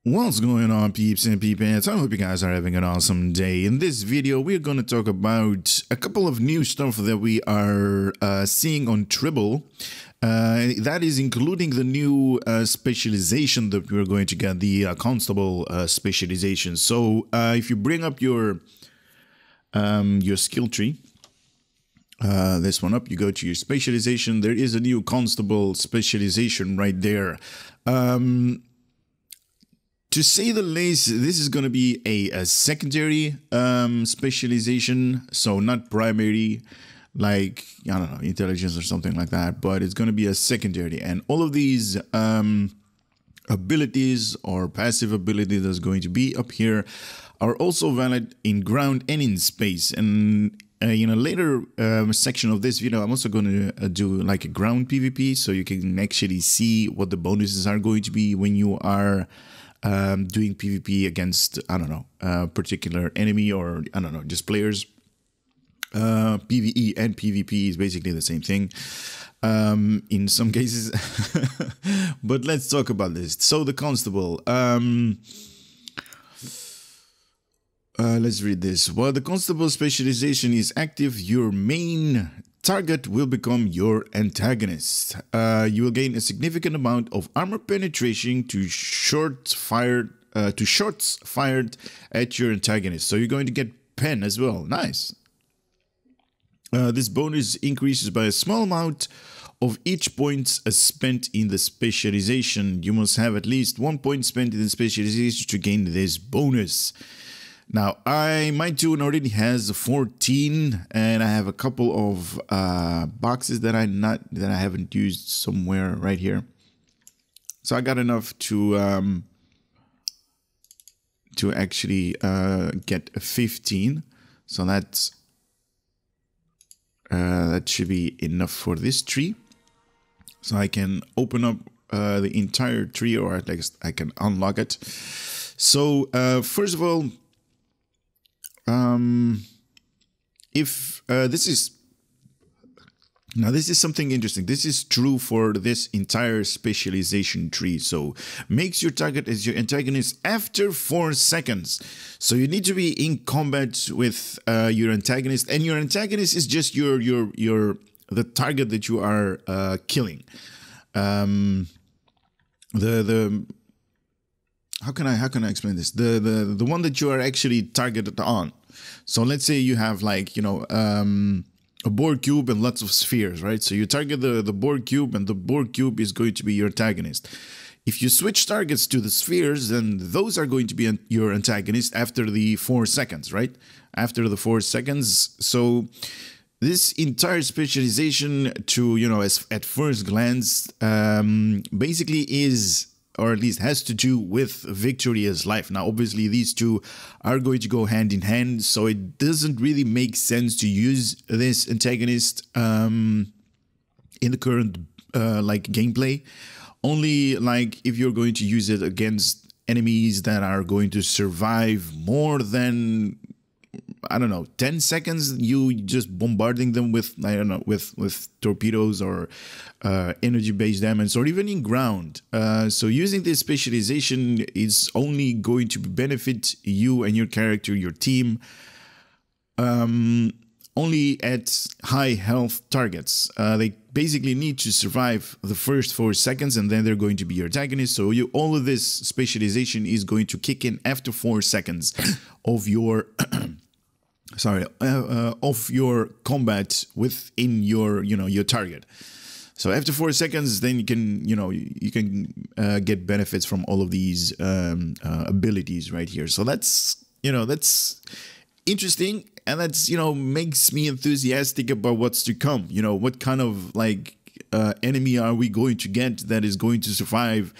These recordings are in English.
What's going on, peeps and peepettes? I hope you guys are having an awesome day. In this video, we're going to talk about a couple of new stuff that we are seeing on Tribble. That is including the new specialization that we're going to get, the Constable specialization. So if you bring up your skill tree, this one up, you go to your specialization, there is a new Constable specialization right there. To say the least, this is going to be a secondary specialization, so not primary, like, I don't know, intelligence or something like that, but it's going to be a secondary. And all of these abilities or passive abilities that's going to be up here are also valid in ground and in space. And in a later section of this video, I'm also going to do like a ground PvP, so you can actually see what the bonuses are going to be when you are doing PvP against, I don't know, a particular enemy, or I don't know, just players. PvE and PvP is basically the same thing in some cases. But let's talk about this. So the Constable, let's read this. While the Constable specialization is active, your main target will become your antagonist. You will gain a significant amount of armor penetration to shots fired at your antagonist. So you're going to get pen as well. Nice. This bonus increases by a small amount of each point spent in the specialization. You must have at least 1 point spent in the specialization to gain this bonus. Now, my tune already has 14, and I have a couple of boxes that I haven't used somewhere right here. So I got enough to actually get a 15. So that should be enough for this tree. So I can open up the entire tree, or at least I can unlock it. So first of all, this is something interesting. This is true for this entire specialization tree. So makes your target as your antagonist after 4 seconds. So you need to be in combat with your antagonist, and your antagonist is just the target that you are killing. How can I explain this? The one that you are actually targeted on. So let's say you have, like, you know, a Borg cube and lots of spheres, right? So you target the Borg cube, and the Borg cube is going to be your antagonist. If you switch targets to the spheres, then those are going to be your antagonist after the 4 seconds, right? After the 4 seconds. So this entire specialization, to, you know, at first glance, basically is, or at least has to do with victory as life. Now, obviously, these two are going to go hand in hand, so it doesn't really make sense to use this antagonist in the current like gameplay. Only like if you're going to use it against enemies that are going to survive more than, I don't know, 10 seconds, you just bombarding them with, I don't know, with torpedoes or energy-based damage, or even in ground. So using this specialization is only going to benefit you and your character, your team, only at high health targets. They basically need to survive the first 4 seconds, and then they're going to be your antagonist. So all of this specialization is going to kick in after 4 seconds of your of your combat within your, you know, your target. So after 4 seconds, then you can, you know, you can get benefits from all of these abilities right here. So that's, you know, that's interesting, and that's, you know, makes me enthusiastic about what's to come. You know, what kind of like enemy are we going to get that is going to survive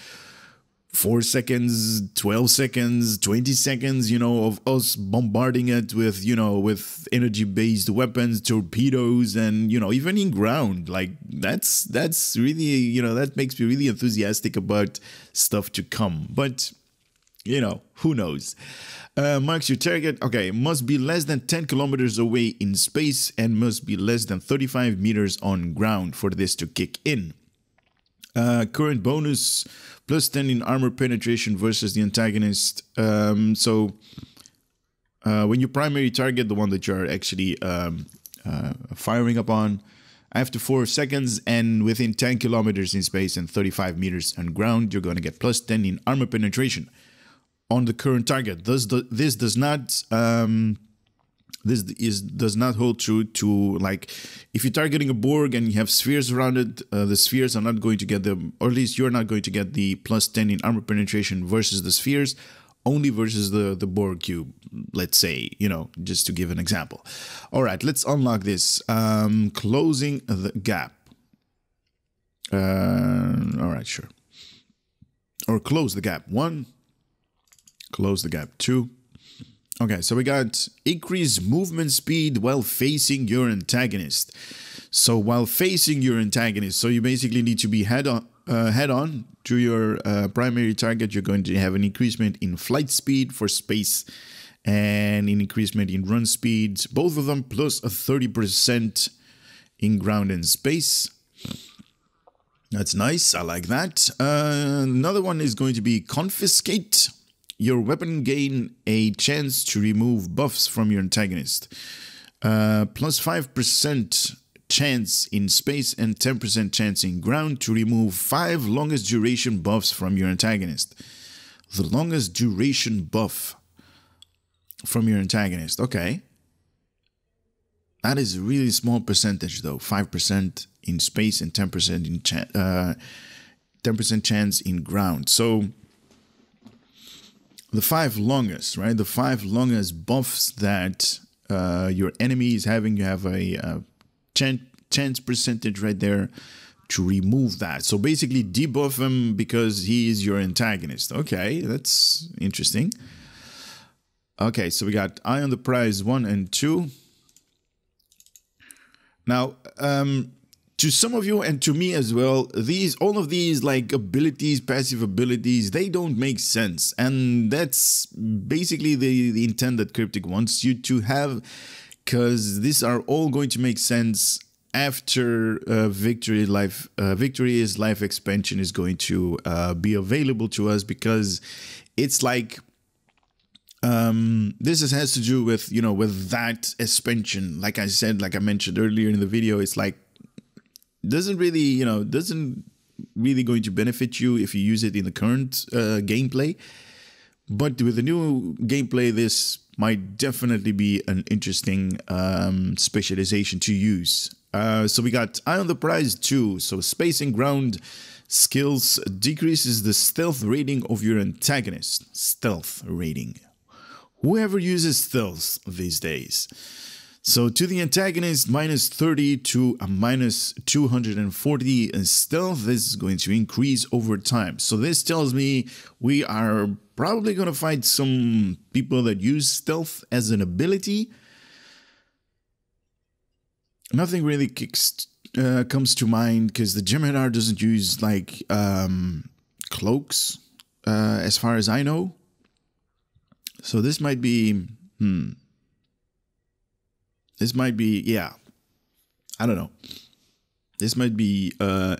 4 seconds, 12 seconds, 20 seconds, you know, of us bombarding it with, you know, with energy-based weapons, torpedoes, and, you know, even in ground. Like, that's really, you know, that makes me really enthusiastic about stuff to come. But, you know, who knows? Marks your target. Okay, must be less than 10 kilometers away in space and must be less than 35 meters on ground for this to kick in. Current bonus +10 in armor penetration versus the antagonist. So when you primary target the one that you're actually firing upon, after 4 seconds and within 10 kilometers in space and 35 meters on ground, you're going to get +10 in armor penetration on the current target. This does not does not hold true to, like, if you're targeting a Borg and you have spheres around it, the spheres are not going to get them, or at least you're not going to get the +10 in armor penetration versus the spheres, only versus the Borg cube, let's say, you know, just to give an example. All right, let's unlock this. Closing the gap. All right, sure. Or close the gap. 1. Close the gap. 2. Okay, so we got increase movement speed while facing your antagonist. So while facing your antagonist, so you basically need to be head on to your primary target. You're going to have an increasement in flight speed for space and an increasement in run speed, both of them plus a 30% in ground and space. That's nice. I like that. Another one is going to be confiscate. Your weapon gain a chance to remove buffs from your antagonist. Plus 5% chance in space and 10% chance in ground to remove 5 longest duration buffs from your antagonist. The longest duration buff from your antagonist. Okay. That is a really small percentage though. 5% in space and 10% in 10% chance in ground. So the 5 longest, right? The 5 longest buffs that your enemy is having, you have a chance percentage right there to remove that. So basically debuff him because he is your antagonist. Okay, that's interesting. Okay, so we got Eye on the Prize 1 and 2. Now, to some of you and to me as well, all of these like abilities, passive abilities, they don't make sense. And that's basically the intent that Cryptic wants you to have, because these are all going to make sense after Victory is Life expansion is going to be available to us, because it's like this has to do with, you know, with that expansion. Like I said, like I mentioned earlier in the video, it's like doesn't really going to benefit you if you use it in the current gameplay. But with the new gameplay, this might definitely be an interesting specialization to use. So we got Eye on the Prize 2. So space and ground skills decreases the stealth rating of your antagonist. Stealth rating. Whoever uses stealth these days. So to the antagonist, -30 to a -240 in stealth. This is going to increase over time. So this tells me we are probably going to fight some people that use stealth as an ability. Nothing really comes to mind, because the Jem'Hadar doesn't use like cloaks as far as I know. So this might be, this might be, yeah, I don't know. This might be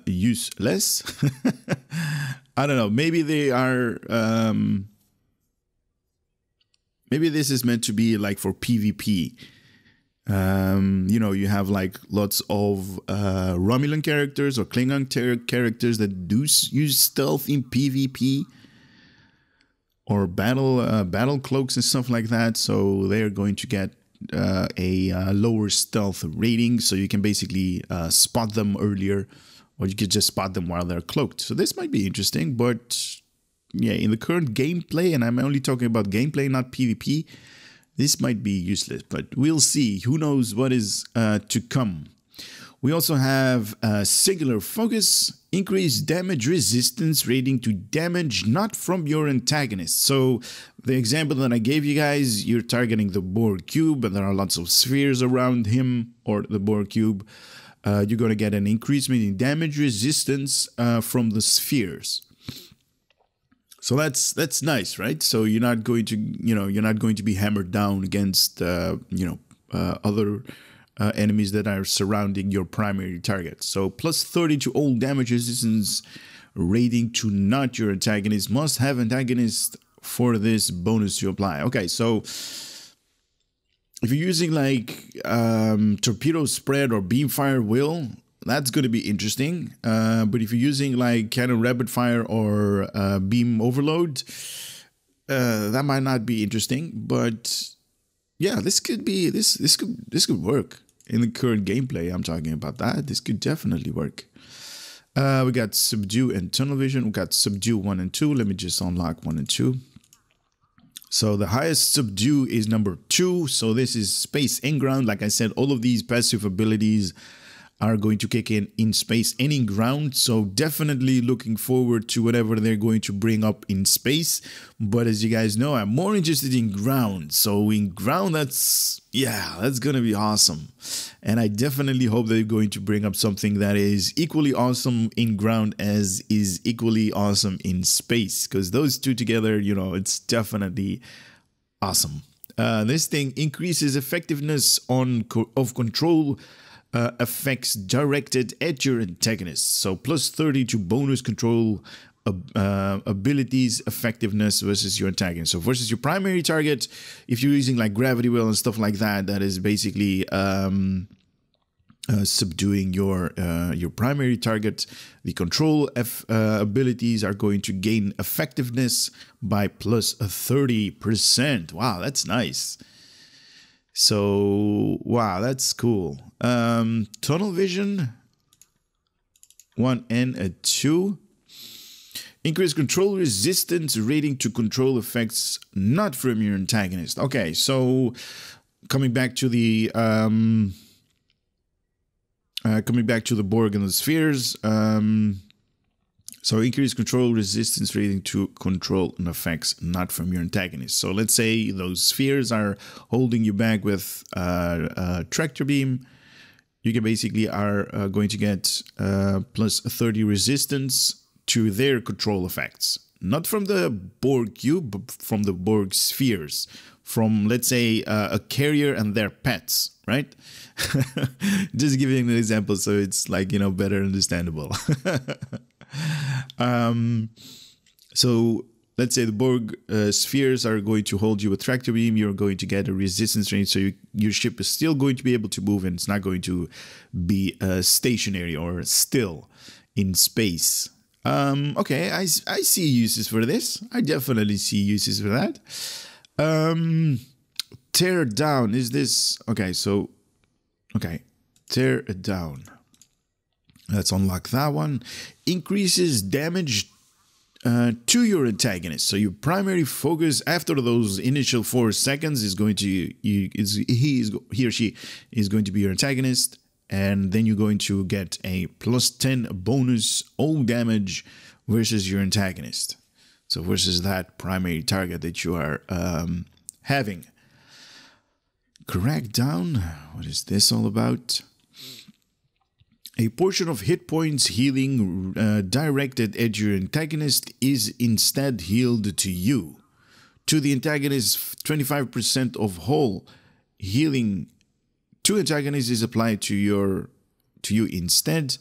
useless. I don't know. Maybe they are, maybe this is meant to be like for PvP. You know, you have like lots of Romulan characters or Klingon characters that do use stealth in PvP. Or battle cloaks and stuff like that, so they're going to get a lower stealth rating, so you can basically spot them earlier, or you could just spot them while they're cloaked. So this might be interesting, but yeah, in the current gameplay, and I'm only talking about gameplay, not PvP, this might be useless, but we'll see. Who knows what is to come. We also have singular focus, increased damage resistance rating to damage not from your antagonist. So the example that I gave you guys, you're targeting the Borg cube and there are lots of spheres around him or the Borg cube. You're going to get an increasement in damage resistance from the spheres. So that's nice, right? So you're not going to, you're not going to be hammered down against, other enemies that are surrounding your primary target. So plus 30 to all damage resistance rating to not your antagonist. Must have antagonist for this bonus you apply. Okay, so if you're using like torpedo spread or beam fire will, that's going to be interesting. But if you're using like cannon rapid fire or beam overload, that might not be interesting. But yeah, this could be this could work in the current gameplay. I'm talking about that. This could definitely work. We got subdue and tunnel vision. We got subdue 1 and 2. Let me just unlock 1 and 2. So the highest subdue is number 2. So this is space and ground. Like I said, all of these passive abilities are going to kick in space and in ground. So definitely looking forward to whatever they're going to bring up in space. But as you guys know, I'm more interested in ground. So in ground, that's going to be awesome. And I definitely hope they're going to bring up something that is equally awesome in ground as is equally awesome in space. Because those two together, you know, it's definitely awesome. This thing increases effectiveness of control effects directed at your antagonist. So plus 30 to bonus control abilities effectiveness versus your antagonist. So versus your primary target, if you're using like gravity well and stuff like that, that is basically subduing your primary target. The control abilities are going to gain effectiveness by plus 30%. Wow, that's nice. So, wow, that's cool. Tunnel vision 1 and 2. Increase control resistance rating to control effects not from your antagonist. Okay, so coming back to the Borg and the spheres. So increase control resistance rating to control and effects not from your antagonist. So let's say those spheres are holding you back with tractor beam. You can basically are going to get plus 30 resistance to their control effects. Not from the Borg cube, but from the Borg spheres. From, let's say, a carrier and their pets, right? Just giving an example so it's like, you know, better understandable. So let's say the Borg spheres are going to hold you with tractor beam. You're going to get a resistance range, so your ship is still going to be able to move, and it's not going to be stationary or still in space. Okay, I see uses for this. I definitely see uses for that. Tear down, is this okay? So tear down. Let's unlock that one. Increases damage to your antagonist. So your primary focus after those initial 4 seconds is going to he or she is going to be your antagonist, and then you're going to get a plus 10 bonus all damage versus your antagonist. So versus that primary target that you are having. Crackdown. What is this all about? A portion of hit points healing directed at your antagonist is instead healed to you. To the antagonist, 25% of whole healing to antagonist is applied to you instead,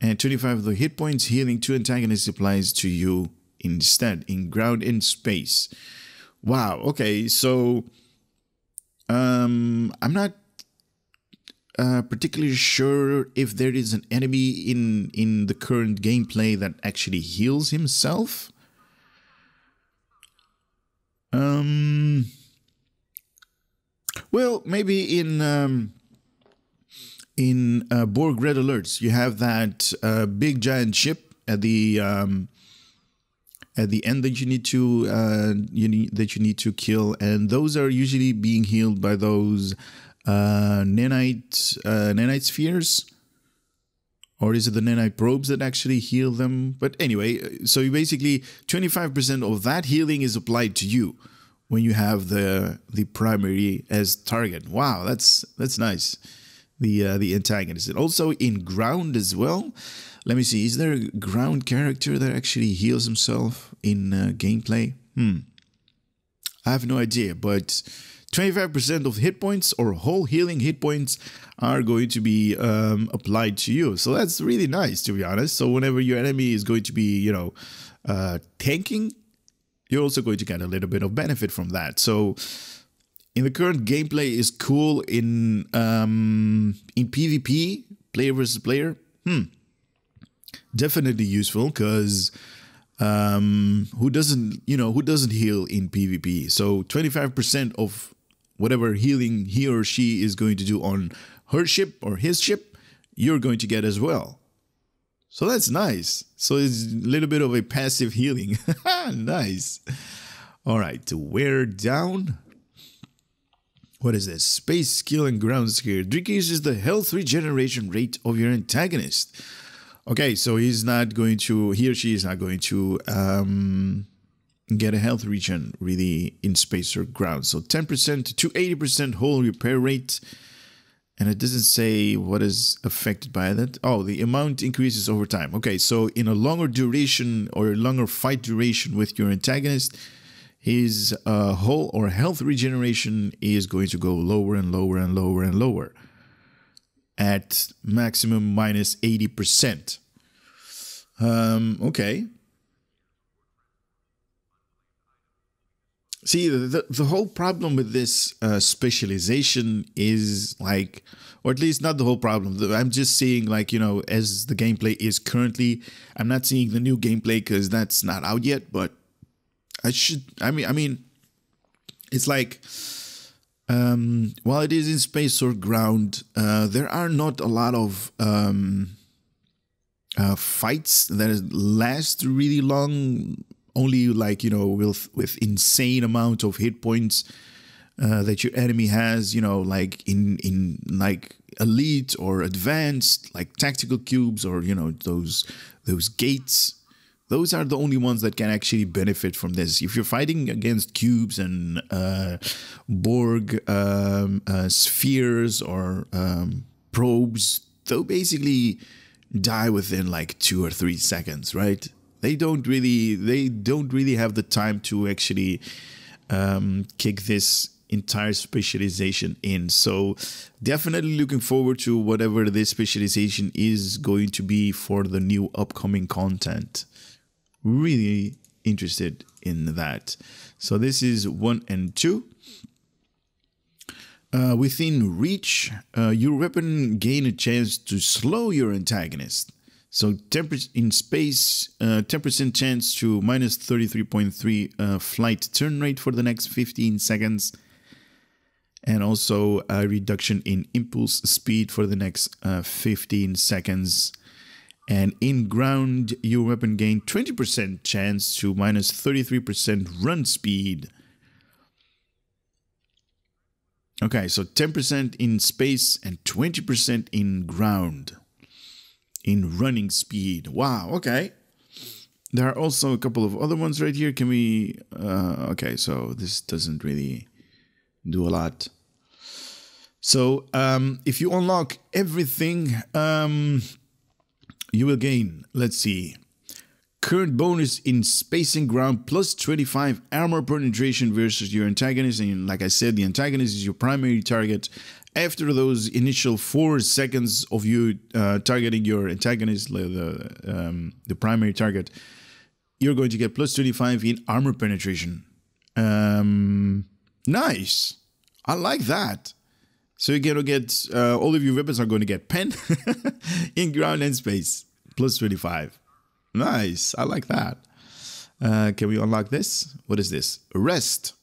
and 25 of the hit points healing to antagonist applies to you instead in ground and space. Wow. Okay, so I'm not particularly sure if there is an enemy in the current gameplay that actually heals himself. Well, maybe in Borg Red Alerts, you have that big giant ship at the end that you need to kill, and those are usually being healed by those nanite spheres, or is it the nanite probes that actually heal them? But anyway, so you basically 25% of that healing is applied to you when you have the primary as target. Wow, that's nice. The antagonist, and also in ground as well. Let me see. Is there a ground character that actually heals himself in gameplay? I have no idea, but 25% of hit points or whole healing hit points are going to be applied to you. So that's really nice, to be honest. So whenever your enemy is going to be, you know, tanking, you're also going to get a little bit of benefit from that. So in the current gameplay is cool in PvP, player versus player. Definitely useful, because who doesn't heal in PvP? So 25% of whatever healing he or she is going to do on her ship or his ship, you're going to get as well. So that's nice. So it's a little bit of a passive healing. Nice. All right, to wear down. What is this? Space skill and ground skill decreases the health regeneration rate of your antagonist. Okay, so he or she is not going to get a health regen really in space or ground. So 10% to 80% whole repair rate. And it doesn't say what is affected by that. Oh, the amount increases over time. Okay, so in a longer duration or a longer fight duration with your antagonist, his whole or health regeneration is going to go lower and lower and lower and lower at maximum minus 80%. Okay. See, the whole problem with this specialization is like, or at least not the whole problem. I'm just seeing, like, you know, as the gameplay is currently, I'm not seeing the new gameplay because that's not out yet, but I mean, it's like, while it is in space or ground, there are not a lot of fights that last really long. Only, like, you know, with insane amount of hit points that your enemy has, you know, like in like elite or advanced, like tactical cubes, or, you know, those gates. Those are the only ones that can actually benefit from this. If you're fighting against cubes and Borg spheres or probes, they'll basically die within like 2 or 3 seconds, right? They don't really have the time to actually kick this entire specialization in. So definitely looking forward to whatever this specialization is going to be for the new upcoming content. Really interested in that. So this is 1 and 2. Within reach, your weapon gain a chance to slow your antagonist. So 10% in space, 10% chance to minus 33.3 flight turn rate for the next 15 seconds. And also a reduction in impulse speed for the next 15 seconds. And in ground, your weapon gain 20% chance to minus 33% run speed. Okay, so 10% in space and 20% in ground. In running speed. Wow, okay. There are also a couple of other ones right here. Can we... okay, so this doesn't really do a lot. So, if you unlock everything, you will gain, let's see, current bonus in space and ground plus 25 armor penetration versus your antagonist. And like I said, the antagonist is your primary target. After those initial 4 seconds of you targeting your antagonist, the primary target, you're going to get plus 25 in armor penetration. Nice. I like that. So you're going to get, all of your weapons are going to get pen in ground and space. Plus 25. Nice. I like that. Can we unlock this? What is this? Rest.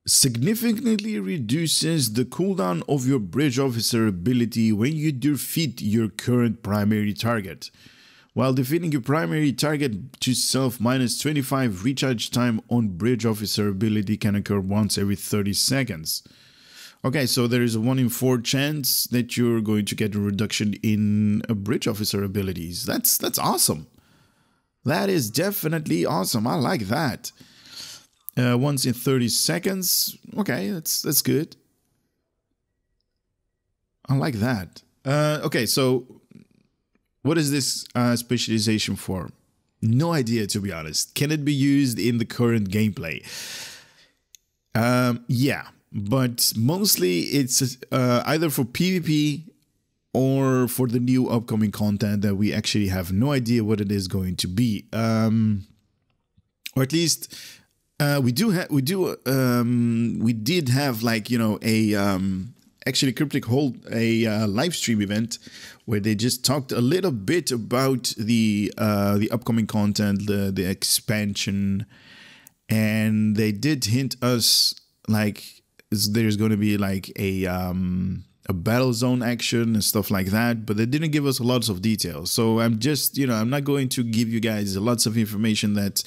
Significantly reduces the cooldown of your bridge officer ability when you defeat your current primary target. While defeating your primary target to self, minus 25 recharge time on bridge officer ability can occur once every 30 seconds. Okay, so there is a 1 in 4 chance that you're going to get a reduction in bridge officer abilities. That's awesome. That is definitely awesome. I like that. Once in 30 seconds. Okay, that's good. I like that. Okay, so what is this specialization for? No idea, to be honest. Can it be used in the current gameplay? Yeah, but mostly it's either for PvP or for the new upcoming content that we actually have no idea what it is going to be. Or at least we did have, like, you know, a actually Cryptic hold a live stream event where they just talked a little bit about the upcoming content, the expansion, and they did hint us like there's going to be like a battle zone action and stuff like that, but they didn't give us lots of details. So I'm just, you know, I'm not going to give you guys lots of information that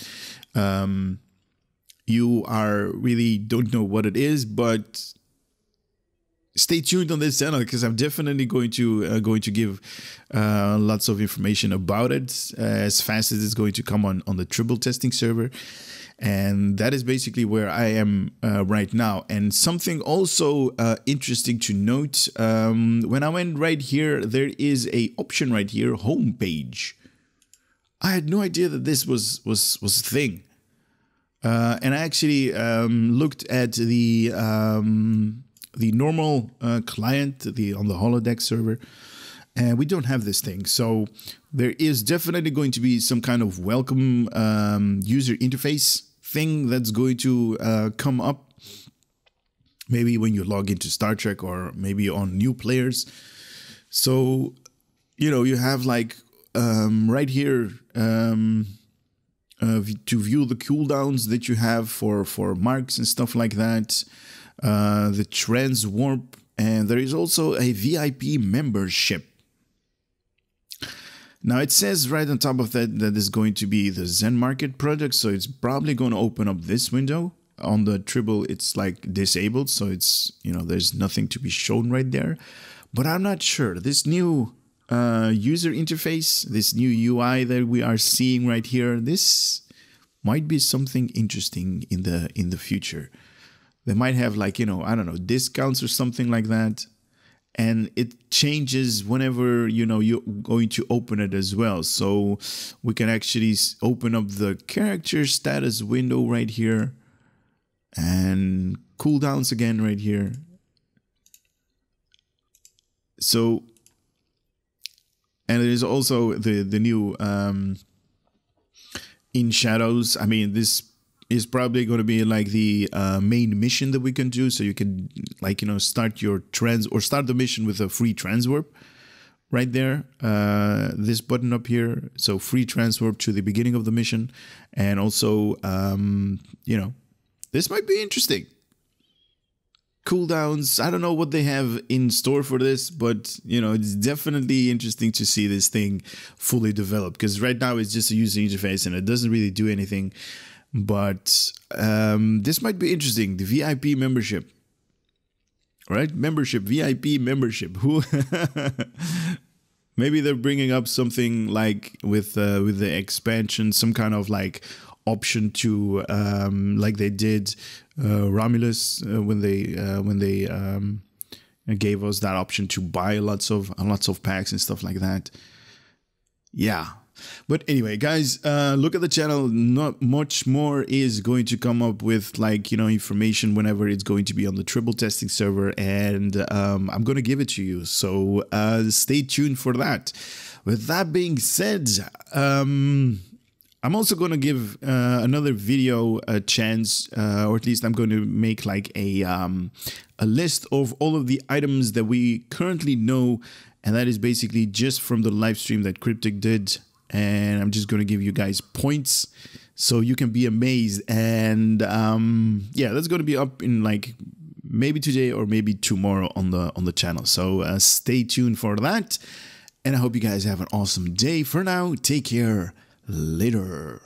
you are really don't know what it is, but stay tuned on this channel because I'm definitely going to give lots of information about it as fast as it's going to come on the triple testing server. And that is basically where I am right now. And something also interesting to note, when I went right here, there is a option right here, homepage. I had no idea that this was a thing. And I actually looked at the normal client, on the holodeck server, and we don't have this thing. So there is definitely going to be some kind of welcome user interface thing that's going to come up, maybe when you log into Star Trek or maybe on new players. So, you know, you have like right here to view the cooldowns that you have for marks and stuff like that, the trans warp, and there is also a VIP membership. Now it says right on top of that is going to be the Zen Market project, so it's probably going to open up this window. On the Tribble, it's like disabled, so it's, you know, there's nothing to be shown right there. But I'm not sure. This new user interface, this new UI that we are seeing right here, this might be something interesting in the future. They might have, like, you know, I don't know, discounts or something like that. And it changes whenever, you know, you're going to open it as well. So we can actually open up the character status window right here and cooldowns again right here. So, and there is also the new in shadows. I mean, this is probably going to be like the main mission that we can do. So you can, like, you know, start your start the mission with a free transwarp right there. This button up here. So free transwarp to the beginning of the mission. And also, you know, this might be interesting. Cooldowns. I don't know what they have in store for this, but, you know, it's definitely interesting to see this thing fully developed, because right now it's just a user interface and it doesn't really do anything. But this might be interesting. The VIP membership, right? Membership, VIP membership. Who? Maybe they're bringing up something like with the expansion, some kind of like option to like they did Romulus when they gave us that option to buy lots of packs and stuff like that. Yeah. But anyway, guys, look at the channel. Not much more is going to come up with, like, you know, information whenever it's going to be on the triple testing server, and I'm going to give it to you. So stay tuned for that. With that being said, I'm also going to give another video a chance, or at least I'm going to make like a list of all of the items that we currently know, and that is basically just from the live stream that Cryptic did. And I'm just going to give you guys points so you can be amazed. And yeah, that's going to be up in like maybe today or maybe tomorrow on the channel. So stay tuned for that. And I hope you guys have an awesome day. For now, take care. Later.